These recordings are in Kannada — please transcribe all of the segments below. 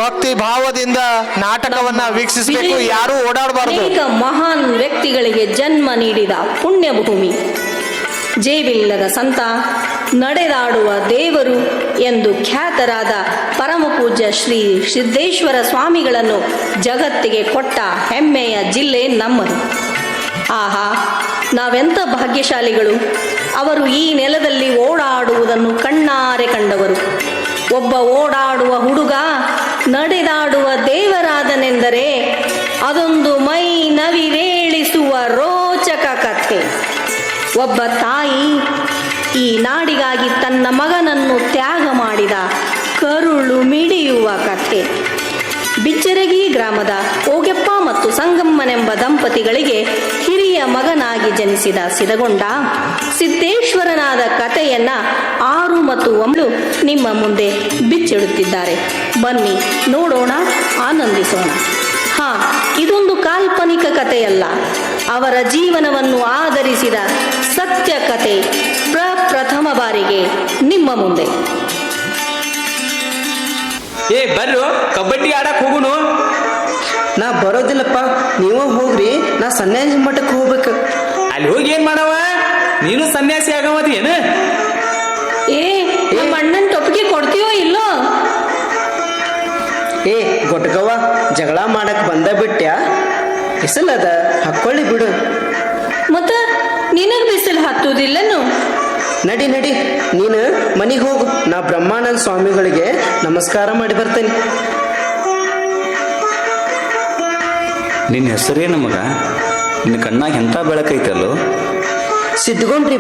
ಭಕ್ತಿ ಭಾವದಿಂದ ನಾಟಕವನ್ನ ವೀಕ್ಷಿಸಬೇಕು, ಯಾರು ಓಡಾಡಬಾರದು. ಅನೇಕ ಮಹಾನ್ ವ್ಯಕ್ತಿಗಳಿಗೆ ಜನ್ಮ ನೀಡಿದ ಪುಣ್ಯ ಭೂಮಿ. ಜೇಬಿಲ್ಲದ ಸಂತ, ನಡೆದಾಡುವ ದೇವರು ಎಂದು ಖ್ಯಾತರಾದ ಪರಮಪೂಜ್ಯ ಶ್ರೀ ಸಿದ್ದೇಶ್ವರ ಸ್ವಾಮಿಗಳನ್ನು ಜಗತ್ತಿಗೆ ಕೊಟ್ಟ ಹೆಮ್ಮೆಯ ಜಿಲ್ಲೆ ನಮ್ಮದು. ಆಹಾ, ನಾವೆಂಥ ಭಾಗ್ಯಶಾಲಿಗಳು! ಅವರು ಈ ನೆಲದಲ್ಲಿ ಓಡಾಡುವುದನ್ನು ಕಣ್ಣಾರೆ ಕಂಡವರು. ಒಬ್ಬ ಓಡಾಡುವ ಹುಡುಗ ನಡೆದಾಡುವ ದೇವರಾದನೆಂದರೆ ಅದೊಂದು ಮೈ ನವಿರೇಳಿಸುವ ರೋಚಕ ಕಥೆ. ಒಬ್ಬ ತಾಯಿ ಈ ನಾಡಿಗಾಗಿ ತನ್ನ ಮಗನನ್ನು ತ್ಯಾಗ ಮಾಡಿದ ಕರುಳು ಮಿಡಿಯುವ ಕಥೆ. ಬಿಚ್ಚರಗಿ ಗ್ರಾಮದ ಓಗೆಪ್ಪ ಮತ್ತು ಸಂಗಮ್ಮನೆಂಬ ದಂಪತಿಗಳಿಗೆ ಹಿರಿಯ ಮಗನಾಗಿ ಜನಿಸಿದ ಸಿದಗೊಂಡ ಸಿದ್ದೇಶ್ವರನಾದ ಕಥೆಯನ್ನ 6 ಮತ್ತು 9 ನಿಮ್ಮ ಮುಂದೆ ಬಿಚ್ಚಿಡುತ್ತಿದ್ದಾರೆ. ಬನ್ನಿ ನೋಡೋಣ, ಆನಂದಿಸೋಣ. ಇದೊಂದು ಕಾಲ್ಪನಿಕ ಕಥೆಯಲ್ಲ, ಅವರ ಜೀವನವನ್ನು ಆಧರಿಸಿದ ಸತ್ಯ ಕಥೆ ಪ್ರಪ್ರಥಮ ಬಾರಿಗೆ ನಿಮ್ಮ ಮುಂದೆ. ಬರ್ರು ಕಬಡ್ಡಿ ಆಡಕ್ ಹೋಗುನು. ನಾ ಬರೋದಿಲ್ಲಪ್ಪ, ನೀವ ಹೋಗ್ರಿ, ನಾ ಸನ್ಯಾಸಿ ಮಠಕ್ಕೆ ಹೋಗ್ಬೇಕು. ಅಲ್ಲಿ ಹೋಗಿ ಏನ್ ಮಾಡವ? ನೀನು ಸನ್ಯಾಸಿ ಆಗಮದಿ ಏನ? ನಮ್ಮ ಅಣ್ಣನ್ ಟೊಪ್ಪಿಗೆ ಕೊಡ್ತೀಯೋ ಇಲ್ಲೋ? ಗೊಟ್ಗವ್ವ, ಜಗಳ ಮಾಡಕ್ ಬಂದ ಬಿಟ್ಟ್ಯಾ? ಬಿಸಿಲದ ಹಾಕೊಳ್ಳಿ ಬಿಡು. ಮತ್ತ ನಿನಗ್ ಬಿಸಿಲು ಹತ್ತುದಿಲ್ಲನು? ನಡಿ ನಡಿ, ನೀನು ಮನೆಗೆ ಹೋಗು. ನಾ ಬ್ರಹ್ಮಾನಂದ ಸ್ವಾಮಿಗಳಿಗೆ ನಮಸ್ಕಾರ ಮಾಡಿ ಬರ್ತೇನೆ. ನಿನ್ನ ಹೆಸರೇನು ಮಗ? ನಿನ್ನ ಕಣ್ಣಾಗ ಎಂಥ ಬೆಳಕೈತಲ್ಲೋ? ಸಿದ್ಧಗೊಂಡ್ರಿ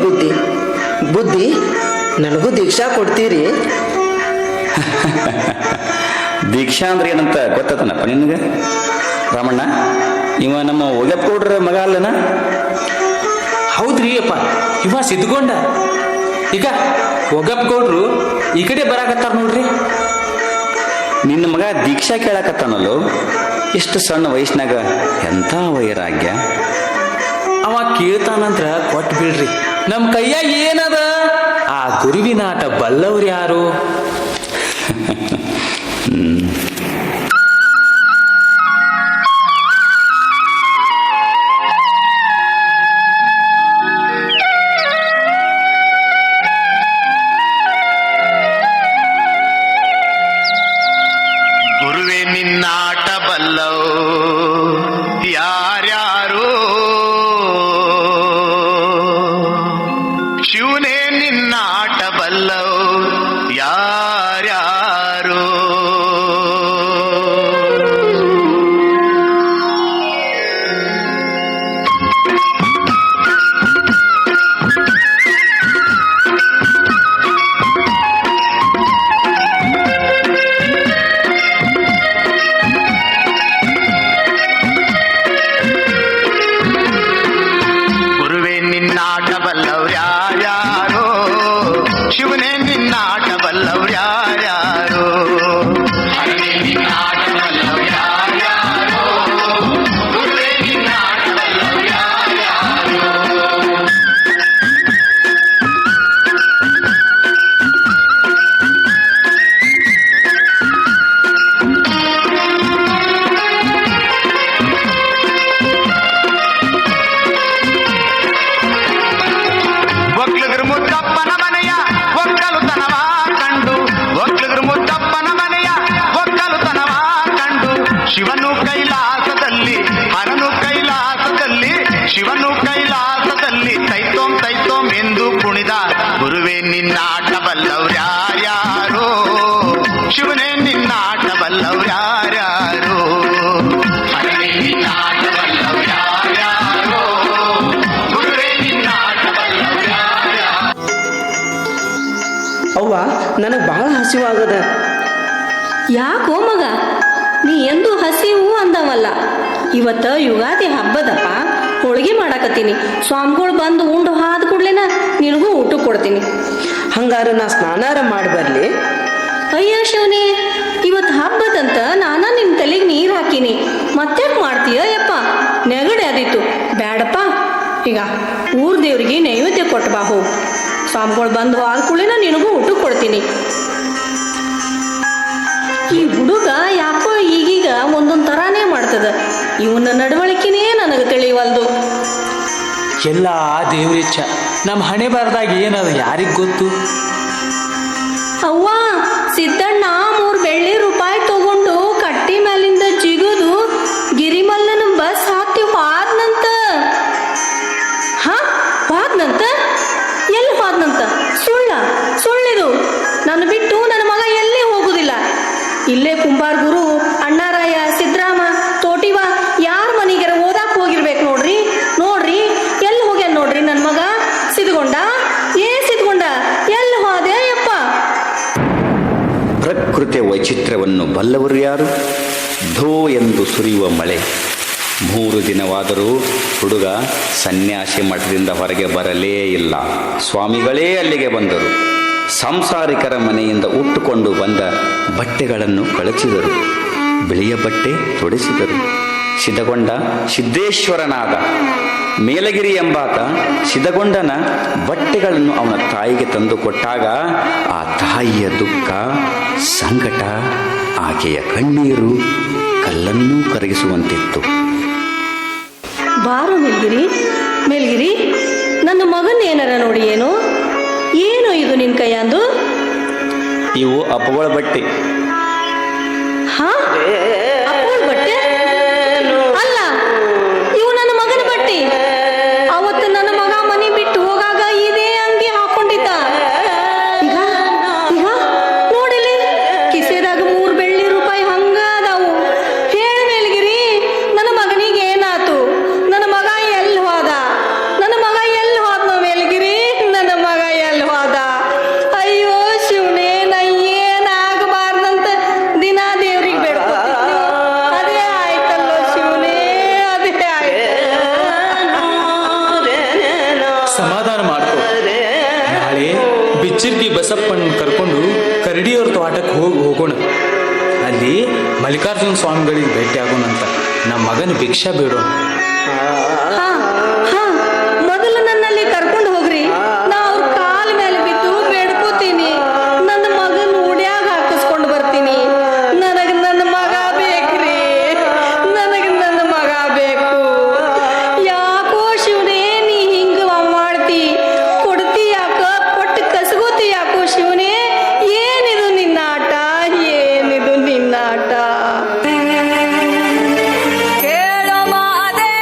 ಬುದ್ಧಿ. ನನಗೂ ದೀಕ್ಷಾ ಕೊಡ್ತೀರಿ? ದೀಕ್ಷಾ ಅಂದ್ರೆ ಏನಂತ ಗೊತ್ತತನಪ್ಪ ನಿನಗೆ? ರಾಮಣ್ಣ, ಇವ ನಮ್ಮ ಒಗಪ್ಗೌಡ್ರ ಮಗ ಅಲ್ಲನ? ಹೌದ್ರಿ ಅಪ್ಪ, ಇವ ಸಿದ್ಧಗೊಂಡ. ಈಗ ಒಗಪ್ಗೌಡ್ರು ಈ ಕಡೆ ಬರಾಕತ್ತಾರ ನೋಡ್ರಿ. ನಿನ್ನ ಮಗ ದೀಕ್ಷಾ ಕೇಳಕತ್ತಾನಲ್ಲೋ? ಇಷ್ಟು ಸಣ್ಣ ವಯಸ್ಸಿನಾಗ ಎಂಥ ವೈರಾಗ್ಯ! ಅವ ಕೇಳ್ತಾನಂದ್ರ ಕೊಟ್ಟು ಬಿಡ್ರಿ. ನಮ್ಮ ಕೈಯಾಗ ಏನದ? ಆ ಗುರುವಿನ ಆಟ ಬಲ್ಲವ್ರು ಯಾರು? ಗುರುವೇ ನಿನ್ನಾಟ ಬಲ್ಲವು ಯಾರ್ಯಾರು, ಶಿವನೇ ನಿನ್ನಾಟ ಬಲ್ಲವು ಯಾರ್ಯಾರು. ಶಿವನೇ ನಿನ್ನಾಟ ಬಲ್ಲವ್ರು ಯಾರ್ಯಾರು, ಹರನೇ ನಿನ್ನಾಟ ಬಲ್ಲವ್ರು ಯಾರ್ಯಾರು, ಗುರುವೇ ನಿನ್ನಾಟ ಬಲ್ಲವ್ರು ಯಾರ್ಯಾರು. ಒಕ್ಲಗರ ಮುದ್ದಪ್ಪನ ಮನೆಯ ಒಕ್ಕಲುತನವ ಕಂಡು, ಒಕ್ಲಗರ ಮುದ್ದಪ್ಪನ ಮನೆಯ ಒಕ್ಕಲುತನವ ಕಂಡು, ಶಿವನು ಕೈಲಾಸದಲ್ಲಿ ಹರನು ಕೈಲಾಸದಲ್ಲಿ, ಶಿವನು ಕೈಲಾಸದಲ್ಲಿ ತೈತೋಂ ತೈತೋಂ ಎಂದು ಕುಣಿದ ಗುರುವೇ ನಿನ್ನಾಟ ಬಲ್ಲವ್ರು ಯಾರ್ಯಾರು, ಶಿವನೇ ನಿನ್ನಾಟ ಬಲ್ಲವ್ರು ಯಾರ್ಯಾರು, ಹರನೇ ನಿನ್ನಾಟ ಬಲ್ಲವ್ರು ಯಾರ್ಯಾರು, ಗುರುವೇ ನಿನ್ನಾಟ ಬಲ್ಲವ್ರು ಯಾರ್ಯಾರು. ಅವ್ವ, ನನಗೆ ಬಹಳ ಹಸಿವಾಗದ. ಯಾಕೋ ಮಗ, ನೀ ಎಂದು ಹಸಿವು ಅಂದವಲ್ಲ. ಇವತ್ತ ಯುಗಾದಿ ಹಬ್ಬದಪ್ಪ, ಹೋಳಿಗೆ ಮಾಡಾಕತ್ತೀನಿ. ಸ್ವಾಮಿಗಳು ಬಂದು ಉಂಡು ಹಾದ ಕೂಡ್ಲೇನ ನಿನಗೂ ಊಟ ಕೊಡ್ತೀನಿ. ಹಂಗಾರ ನಾ ಸ್ನಾನಾರ ಮಾಡಿ ಬರ್ಲಿ? ಅಯ್ಯ ಶಿವನೇ, ಇವತ್ತು ಹಬ್ಬದಂತ ನಾನ ನಿನ್ನ ತಲೆಗೆ ನೀರು ಹಾಕಿನಿ, ಮತ್ತ್ಯಾಕೆ ಮಾಡ್ತೀಯ ಯಪ್ಪ? ನೆಗಡೆ ಆದಿತ್ತು, ಬ್ಯಾಡಪ್ಪ. ಈಗ ಊರ್ ದೇವ್ರಿಗೆ ನೈವೇದ್ಯ ಕೊಟ್ಟು ಬಾ ಹೋಗು. ಸ್ವಾಮಿಗಳು ಬಂದು ಆದ ಕೂಡಲೇನ ನಿನಗೂ ಊಟ ಕೊಡ್ತೀನಿ. ಈ ಹುಡುಗ ಯಾಕೋ ಈಗೀಗ ಒಂದೊಂದು ಥರಾನೇ ಮಾಡ್ತದ. ಇವನ ನಡವಳಿಕೆನೇ ನನಗೆ ತಿಳಿವಲ್ದು. ಎಲ್ಲ ಆ ದೇವ್ರಿಚ್ಛ. ನಮ್ಮ ಹಣೆ ಬರದಾಗ ಏನದು ಯಾರಿಗ್ ಗೊತ್ತು? ಅವ್ವ, ಸಿದ್ದಣ್ಣ 3 ಬೆಳ್ಳಿ ರೂಪಾಯಿ ತಗೊಂಡು ಕಟ್ಟಿ ಮೇಲಿಂದ ಜಿಗುದು ಗಿರಿಮಲ್ಲನ ಬಸ್ ಹತ್ತಿ ಹೋದ್ನಂತ. ಹೋದ್ನಂತ? ಎಲ್ಲಿ ಹೋದ್ನಂತ? ಸುಳ್ಳಿದು. ನನ್ನ ಬಿಟ್ಟು ನನ್ನ ಮಗ ಎಲ್ಲಿ ಹೋಗುದಿಲ್ಲ. ಇಲ್ಲೇ ಕುಂಬಾರ್ ಗುರು, ಅಣ್ಣಾರಾಯ, ಸಿದ್ರಾಮ, ತೋಟಿವ ಯಾರ ಮನೆಗೆ ಓದಾಕ್ ಹೋಗಿರ್ಬೇಕು ನೋಡ್ರಿ. ಎಲ್ಲಿ ಹೋಗ್ಯಾನ ನೋಡ್ರಿ ನನ್ನ ಮಗ. ಸಿದ್ಗೊಂಡ ಎಲ್ಲಿ ಹೋದೆ ಯಪ್ಪ? ಪ್ರಕೃತಿಯ ವೈಚಿತ್ರ್ಯವನ್ನು ಬಲ್ಲವರು ಯಾರು? ಧೋ ಎಂದು ಸುರಿಯುವ ಮಳೆ. 3 ದಿನವಾದರೂ ಹುಡುಗ ಸನ್ಯಾಸಿ ಮಠದಿಂದ ಹೊರಗೆ ಬರಲೇ ಇಲ್ಲ. ಸ್ವಾಮಿಗಳೇ ಅಲ್ಲಿಗೆ ಬಂದರು. ಸಂಸಾರಿಕರ ಮನೆಯಿಂದ ಉಟ್ಟುಕೊಂಡು ಬಂದ ಬಟ್ಟೆಗಳನ್ನು ಕಳಚಿದರು. ಬಿಳಿಯ ಬಟ್ಟೆ ತೊಡಿಸಿದರು. ಸಿದ್ಧಗೊಂಡ ಸಿದ್ದೇಶ್ವರನಾದ. ಮೇಲಗಿರಿ ಎಂಬಾತ ಸಿದ್ಧಗೊಂಡನ ಬಟ್ಟೆಗಳನ್ನು ಅವನ ತಾಯಿಗೆ ತಂದು ಕೊಟ್ಟಾಗ ಆ ತಾಯಿಯ ದುಃಖ, ಸಂಕಟ, ಆಕೆಯ ಕಣ್ಣೀರು ಕಲ್ಲನ್ನೂ ಕರಗಿಸುವಂತಿತ್ತು. ಬಾರು ಮೇಲ್ಗಿರಿ, ನನ್ನ ಮಗನ ಏನಾರ ನೋಡಿ. ಏನು ಇದು ನಿನ್ ಕೈಯಂದು? ಇವು ಅಪ್ಪಗಳ ಬಟ್ಟೆ. ಅಪ್ಪನ ಬಟ್ಟೆ ಅಲ್ಲ, ಇವು ನನ್ನ ಮಗನ ಬಟ್ಟೆ. ಅವತ್ತು ನನ್ನ ಮಗ ಮನೆ ಬಿಟ್ಟು ಹೋಗಾಗ ಇದೇ ಅಂಗಿ ಹಾಕೊಂಡಿದ್ದ. ಈಗ ನೋಡಿಲಿ, ಕಿಸೆದಾಗ 3 ಬೆಳ್ಳಿ ರೂಪಾಯಿ ಹಂಗ ಅದಾವು. ಹೇಳ ಮೇಲ್ಗಿರಿ, ನನ್ನ ಮಗನಿಗೆ ಏನಾತು? ನನ್ನ ಮಗ ಎಲ್ಲಿ ಹೋದ? ಮೇಲ್ಗಿರಿ, ನನ್ನ ಮಗ ಎಲ್ಲಿ ಹೋದ? ಅಯ್ಯೋ ಶಿವನೇ, ನಾ ಏನಾಗಬಾರ್ದಂತ ದಿನ ದೇವ್ರಿಗೆ ಬೇಡ್ಕೊತಿದ್ದೆ. ಅದೇ ಆಯ್ತಲ್ಲೋ ಶಿವನೇ, ಅದೇ ಆಯ್ತು. ಸಮಾಧಾನ ಮಾಡ್ಕೊ. ನಾಳೆ ಬಿಚ್ಚಿರ್ಗಿ ಬಸಪ್ಪನ ಕರ್ಕೊಂಡು ಕರಡಿಯವ್ರ ತೋಟಕ್ಕೆ ಹೋಗೋಣ. ಅಲ್ಲಿ ಮಲ್ಲಿಕಾರ್ಜುನ ಸ್ವಾಮಿಗಳಿಗೆ ಭೇಟಿ ಆಗೋಣಂತ. ನಮ್ಮ ಮಗನ ಭಿಕ್ಷಾ ಬೇಡೋಣ. ಮೊದಲು ನನ್ನಲ್ಲಿ ಕರ್ಕೊಂಡು ಹೋಗ್ರಿ. ನಾ ಅವ್ರ ಕಾಲ ಮೇಲೆ ಬಿದ್ದು ಬೇಡ್ಕೋತೀನಿ. ನನ್ನ ಮಗನ ಉಡ್ಯಾಗ ಹಾಕಿಸ್ಕೊಂಡು ಬರ್ತೀನಿ. ನನಗೆ ನನ್ನ ಮಗ ಬೇಕ್ರಿ. ನನ್ನ ಮಗ ಬೇಕು. ಯಾಕೋ ಶಿವನೇ, ನೀ ಹಿಂಗ ಮಾಡ್ತಿ? ಕೊಡ್ತಿ ಯಾಕ? ಕೊಟ್ಟು ಕಸಗೋತಿ ಯಾಕೋ ಶಿವನೇ? ಏನಿದು ನಿನ್ನ ಆಟ? ಕೇಳೋ ಮಾದೇವ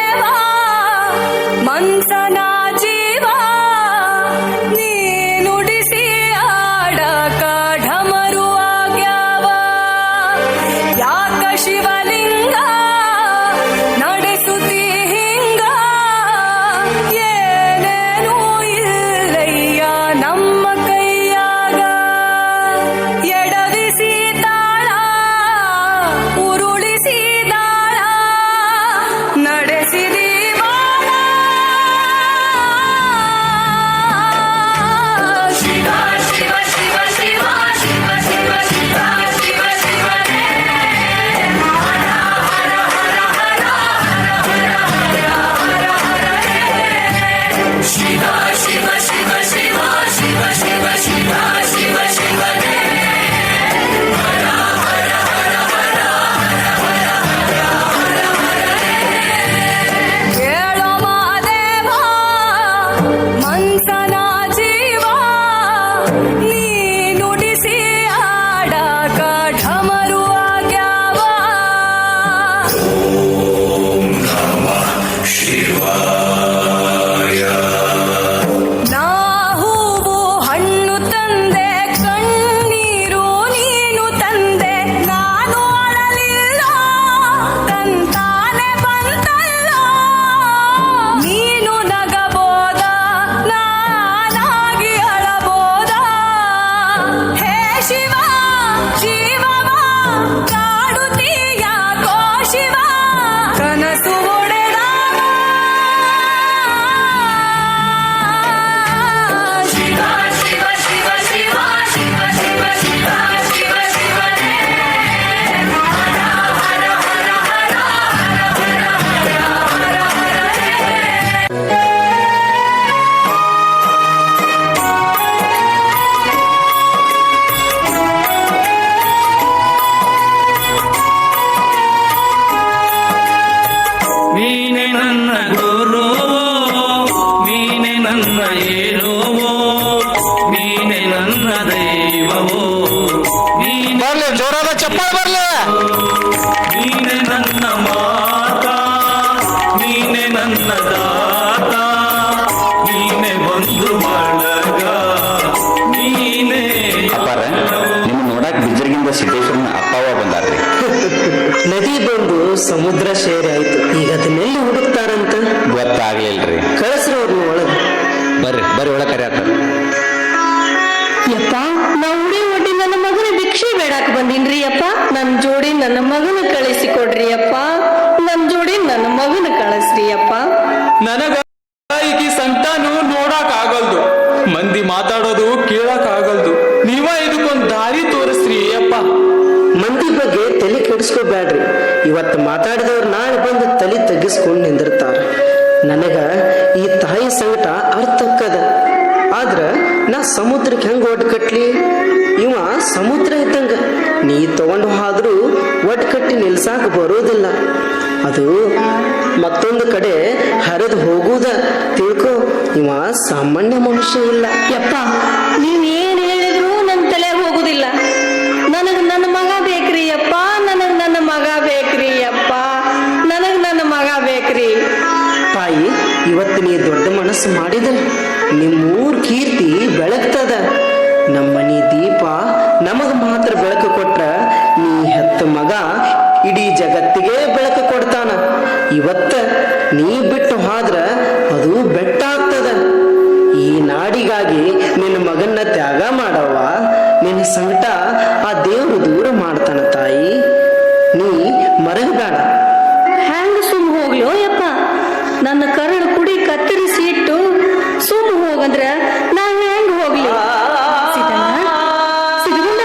ಸಮುದ್ರ ಸೇರಿ ಆಯ್ತು. ಈಗ ಅದನ್ನೆಲ್ಲಿ ಹುಡುಕ್ತಾರಂತ ಗೊತ್ತಾಗ್ಲಿಲ್ರಿ. ಕಳಿಸ್ರಿ ಅವ್ರನ್ನ ಒಳಗೆ. ಬರ್ರಿ ಬರ್ರಿ ಒಳಗೆ ಕರೆಯತ್ತ. ಯಪ್ಪ ನಾ ಉಡಿ ಒಡ್ಡಿ ನನ್ನ ಮಗನ ಭಿಕ್ಷೆ ಬೇಡಾಕ ಬಂದೀನ್ರಿ ಅಪ್ಪ. ನನ್ ಜೋಡಿ ನನ್ನ ಮಗನ ಕಳಿಸಿ ಕೊಡ್ರಿ ಅಪ್ಪ. ನನ್ ಜೋಡಿ ನನ್ನ ಮಗನ ಕಳಿಸ್ರಿ ಅಪ್ಪ. ನನಗ ಈಕಿ ಸಂತಾನು ನೋಡಕ್ ಆಗಲ್ದು, ಮಂದಿ ಮಾತಾಡೋದು ಕೇಳಕ್ ಆಗಲ್ದು. ನೀವ ಇದಕ್ಕೊಂದ್ ದಾರಿ ತೋರಿಸ್ರಿ ಅಪ್ಪ. ಮಂದಿ ಬಗ್ಗೆ ತಲೆ ಕೆಡಿಸ್ಕೋಬೇಡ್ರಿ. ಇವತ್ತು ಮಾತಾಡಿದವ್ರು ನಾಳೆ ಬಂದು ತಲೆ ತಗ್ಗಿಸ್ಕೊಂಡು ನಿಂದಿರ್ತಾರ. ನನಗ ಈ ತಾಯಿ ಸಂಕಟ ಅರ್ಥಕ್ಕದ. ಆದ್ರ ನಾ ಸಮುದ್ರಕ್ಕೆ ಹೆಂಗ ಒಡ್ ಕಟ್ಲಿ? ಇವ ಸಮುದ್ರ ಇದ್ದಂಗ, ನೀ ತಗೊಂಡು ಹೋದ್ರೂ ಒಡ್ ಕಟ್ಟಿ ನಿಲ್ಸಾಕ ಬರೋದಿಲ್ಲ. ಅದು ಮತ್ತೊಂದು ಕಡೆ ಹರಿದು ಹೋಗುವುದ ತಿಳ್ಕೊ. ಇವ ಸಾಮಾನ್ಯ ಮನುಷ್ಯ ಇಲ್ಲ. ಯಪ್ಪ ನೀವ್ ಏನ್ ಹೇಳಿದ್ರು ನನ್ ತಲೆ ಹೋಗುದಿಲ್ಲ. ನನಗ್ ನನ್ನ ಮಗ ಬೇಕ್ರಿ ಅಪ್ಪ. ನನಗ್ ನನ್ನ ಮಗ ಬೇಕ್ರಿ ಅಪ್ಪ. ನನಗ್ ನನ್ನ ಮಗ ಬೇಕ್ರಿ. ತಾಯಿ, ಇವತ್ತು ನೀ ದೊಡ್ಡ ಮನಸ್ಸು ಮಾಡಿದ್ರೆ ನಿಮ್ಮೂರ್ ಕೀರ್ತಿ ಬೆಳಗ್ತದ. ನಮ್ಮನಿ ದೀಪ ನಮಗ್ ಮಾತ್ರ ಬೆಳಕು ಕೊಟ್ರ ನೀ ಹೆತ್ತ ಮಗ ಇಡೀ ಜಗತ್ತಿಗೆ ಬೆಳಕು ಕೊಡ್ತಾನ. ಇವತ್ತ ನೀ ಬಿಟ್ಟು ಹೋದ್ರ ಅದು ಬೆಟ್ಟ ಆಗ್ತದ. ಈ ನಾಡಿಗಾಗಿ ನಿನ್ನ ಮಗನ್ನ ತ್ಯಾಗ ಮಾಡವ್ವ. ನಿನ್ನ ಸಂಕಟ ಆ ದೇವ್ರು ದೂರ ಮಾಡ್ತಾನ ತಾಯಿ. ನೀ ಮರಗಬೇಡ. ಹ್ಯಾಂಗ ಸುಮ್ ಹೋಗ್ಲೋ ಯಪ್ಪ? ನನ್ನ ಕರಳು ಕುಡಿ ಕತ್ತರಿಸಿ ಇಟ್ಟು ಸುಮ್ ಹೋಗಂದ್ರ ನಾ ಹೆಂಗ ಹೋಗ್ಲಿ? ಸಿದ್ದಣ್ಣ, ಸಿದ್ದಣ್ಣ,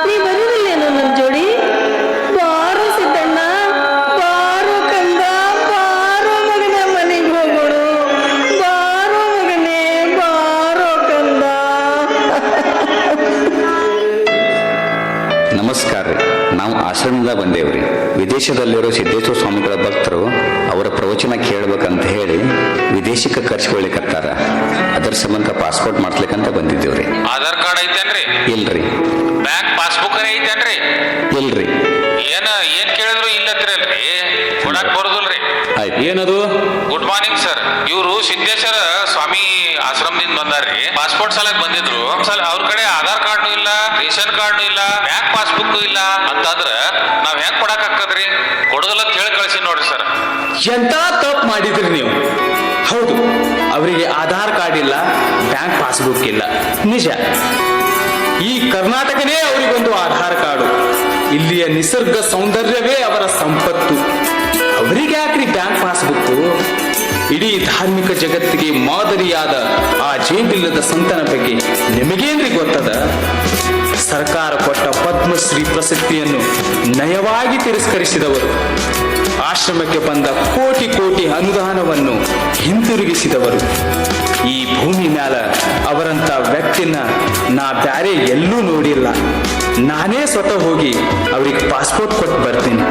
ನೀ ಬರುದಿಲ್ಲೇನೋ ನನ್ ಜೋಡಿ? ಬಾರೋ ಸಿದ್ದಣ್ಣ, ಬಾರೋ ಕಂದ, ಬಾರೋ ಮಗನ ಮನೆಗೆ ಹೋಗೋಣ. ಬಾರೋ ಮಗನೇ, ಬಾರೋ ಕಂದ. ನಮಸ್ಕಾರ ರೀ. ನಾವು ಆಶ್ರಮದಿಂದ ಬಂದೇವ್ರಿ. ವಿದೇಶದಲ್ಲಿರೋ ಸಿದ್ದೇಶ್ವರ ಸ್ವಾಮಿಗಳ ಭಕ್ತರು ಅವರ ಪ್ರವಚನ ಕೇಳ್ಬೇಕಂತ ಹೇಳಿ ವಿದೇಶಕ್ಕೆ ಕರ್ಸ್ಕೊಳ್ಲಿಕ್ಕತ್ತಾರ. ಅದರ ಸಂಬಂಧ ಪಾಸ್ಪೋರ್ಟ್ ಮಾಡ್ಸ್ಲಿಕ್ಕಂತ ಬಂದಿದ್ದೇವ್ರಿ. ಆಧಾರ್ ಕಾರ್ಡ್ ಐತೇನ್ರಿ? ಇಲ್ರಿ. ಬ್ಯಾಂಕ್ ಪಾಸ್ಬುಕ್ ಐತೇನ್ರಿ? ಇಲ್ರಿ. ಏನ್ ಕೇಳಿದ್ರು ಇಲ್ಲತ್ತಿರಲ್ರಿ, ಕೊಡಾಕ್ ಬರುದಿಲ್ರಿ. ಆಯ್ತು. ಏನದು? Good morning sir. ಇವ್ರು ಸಿದ್ದೇಶ್ವರ ಸ್ವಾಮಿ ಆಶ್ರಮದಿಂದ ಬಂದಾರ್ರಿ. ಪಾಸ್ಪೋರ್ಟ್ ಸಲಕ್ ಬಂದಿದ್ರು. ಅವ್ರ ಕಡೆ ಆಧಾರ್ ಕಾರ್ಡ್ ಇಲ್ಲ, ರೇಷನ್ ಕಾರ್ಡ್ ಇಲ್ಲ, ಬ್ಯಾಂಕ್ ಪಾಸ್ಬುಕ್ ಇಲ್ಲ ಅಂತಂದ್ರ ನಾವ್ ಹೆಂಗ್ ಕೊಡಾಕ್ ಆಗ್ತದ್ರಿ? ಕೊಡುದಿಲ್ಲ ಅಂತ ಹೇಳಿ ಕಳ್ಸಿ ನೋಡ್ರಿ ಸರ್. ಎಂತ ತಪ್ಪು ಮಾಡಿದ್ರಿ ನೀವು. ಹೌದು, ಅವರಿಗೆ ಆಧಾರ್ ಕಾರ್ಡ್ ಇಲ್ಲ, ಬ್ಯಾಂಕ್ ಪಾಸ್ಬುಕ್ ಇಲ್ಲ, ನಿಜ. ಈ ಕರ್ನಾಟಕನೇ ಅವರಿಗೊಂದು ಆಧಾರ್ ಕಾರ್ಡು. ಇಲ್ಲಿಯ ನಿಸರ್ಗ ಸೌಂದರ್ಯವೇ ಅವರ ಸಂಪತ್ತು. ಅವರಿಗೆ ಯಾಕ್ರಿ ಬ್ಯಾಂಕ್ ಪಾಸ್ಬುಕ್? ಇಡೀ ಧಾರ್ಮಿಕ ಜಗತ್ತಿಗೆ ಮಾದರಿಯಾದ ಆ ಜೇಬಿಲ್ಲದ ಸಂತನ ಬಗ್ಗೆ ನಿಮಗೇನ್ರಿ ಗೊತ್ತದ? ಸರ್ಕಾರ ಕೊಟ್ಟ ಪದ್ಮಶ್ರೀ ಪ್ರಶಸ್ತಿಯನ್ನು ನಯವಾಗಿ ತಿರಸ್ಕರಿಸಿದವರು, ಆಶ್ರಮಕ್ಕೆ ಬಂದ ಕೋಟಿ ಕೋಟಿ ಅನುದಾನವನ್ನು ಹಿಂತಿರುಗಿಸಿದವರು. ಈ ಭೂಮಿ ಮ್ಯಾಲ ಅವರಂತ ವ್ಯಕ್ತಿನ ನಾ ಬ್ಯಾರೆ ಎಲ್ಲೂ ನೋಡಿಲ್ಲ. ನಾನೇ ಸ್ವತಃ ಹೋಗಿ ಅವ್ರಿಗೆ ಪಾಸ್ಪೋರ್ಟ್ ಕೊಟ್ಟು ಬರ್ತೀನಿ.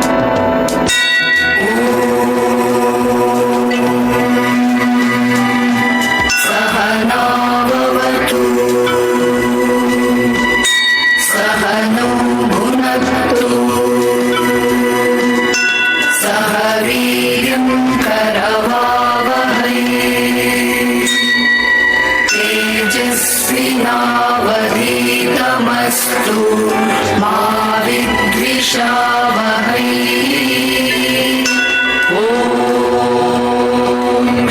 तेजस्विनावधीतमस्तु मा विद्विषावहै। ॐ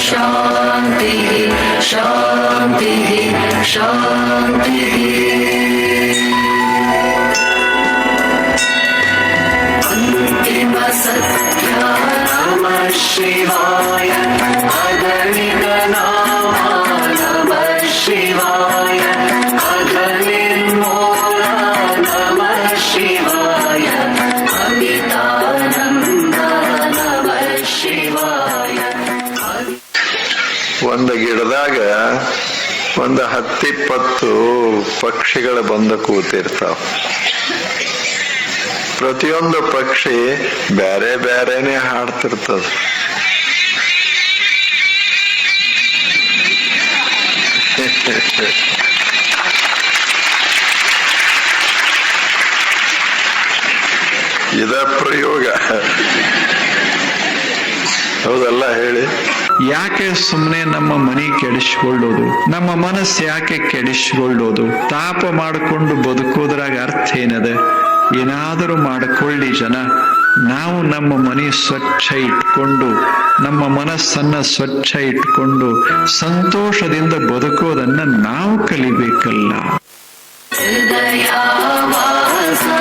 शान्तिः शान्तिः शान्तिः। अन्तिमसत्य नमः शिवाय। अगणित नामा नमः शिवाय। अगणिर्मूला नमः शिवाय। अमितानन्द नमः शिवाय। ಒಂದು ಗಿಡದಾಗ ಒಂದು 10-20 ಪಕ್ಷಿಗಳು ಬಂದು ಕೂತಿರ್ತಾವ. ಪ್ರತಿಯೊಂದು ಪಕ್ಷಿ ಬೇರೆ ಬೇರೆನೆ ಹಾಡ್ತಿರ್ತದ. ಇದ ಪ್ರಯೋಗ ಹೌದಲ್ಲ ಹೇಳಿ? ಯಾಕೆ ಸುಮ್ಮನೆ ನಮ್ಮ ಮನೆ ಕೆಡಿಸ್ಕೊಳ್ಳೋದು? ನಮ್ಮ ಮನಸ್ಸು ಯಾಕೆ ಕೆಡಿಸ್ಕೊಳ್ಳೋದು? ತಾಪ ಮಾಡಿಕೊಂಡು ಬದುಕೋದ್ರಾಗ ಅರ್ಥ ಏನದ? ಏನಾದರೂ ಮಾಡಿಕೊಳ್ಳಿ ಜನ. ನಾವು ನಮ್ಮ ಮನೆ ಸ್ವಚ್ಛ ಇಟ್ಕೊಂಡು ನಮ್ಮ ಮನಸ್ಸನ್ನ ಸ್ವಚ್ಛ ಇಟ್ಕೊಂಡು ಸಂತೋಷದಿಂದ ಬದುಕೋದನ್ನ ನಾವು ಕಲಿಬೇಕಲ್ಲ. हृदयावासा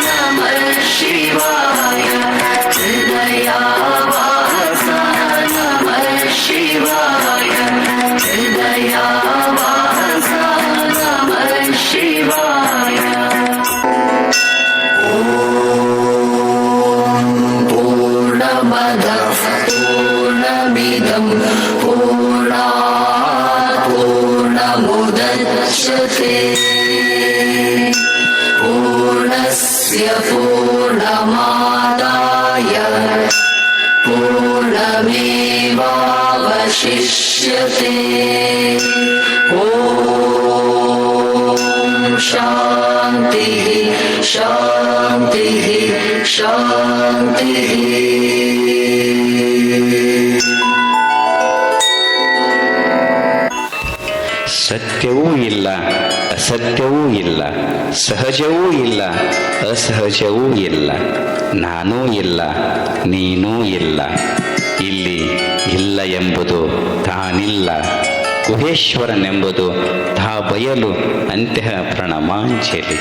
नमः शिवाय हृदयावासा नमः शिवाय हृदयावासा नमः शिवाय ॐ पूर्णमदः पूर्णमिदं पूर्णात् पूर्णमुदच्यते पूर्णस्य पूर्णमादाय पूर्णमेवावशिष्यते ॐ शान्तिः शान्तिः शान्तिः. ಸತ್ಯವೂ ಇಲ್ಲ, ಅಸತ್ಯವೂ ಇಲ್ಲ, ಸಹಜವೂ ಇಲ್ಲ, ಅಸಹಜವೂ ಇಲ್ಲ, ನಾನೂ ಇಲ್ಲ, ನೀನೂ ಇಲ್ಲ. ಇಲ್ಲಿ ಇಲ್ಲ ಎಂಬುದು ತಾನಿಲ್ಲ, ಗುಹೇಶ್ವರನೆಂಬುದು ತಾ ಬಯಲು ಅಂತ್ಯ ಪ್ರಣಮಾಂಜಲಿ.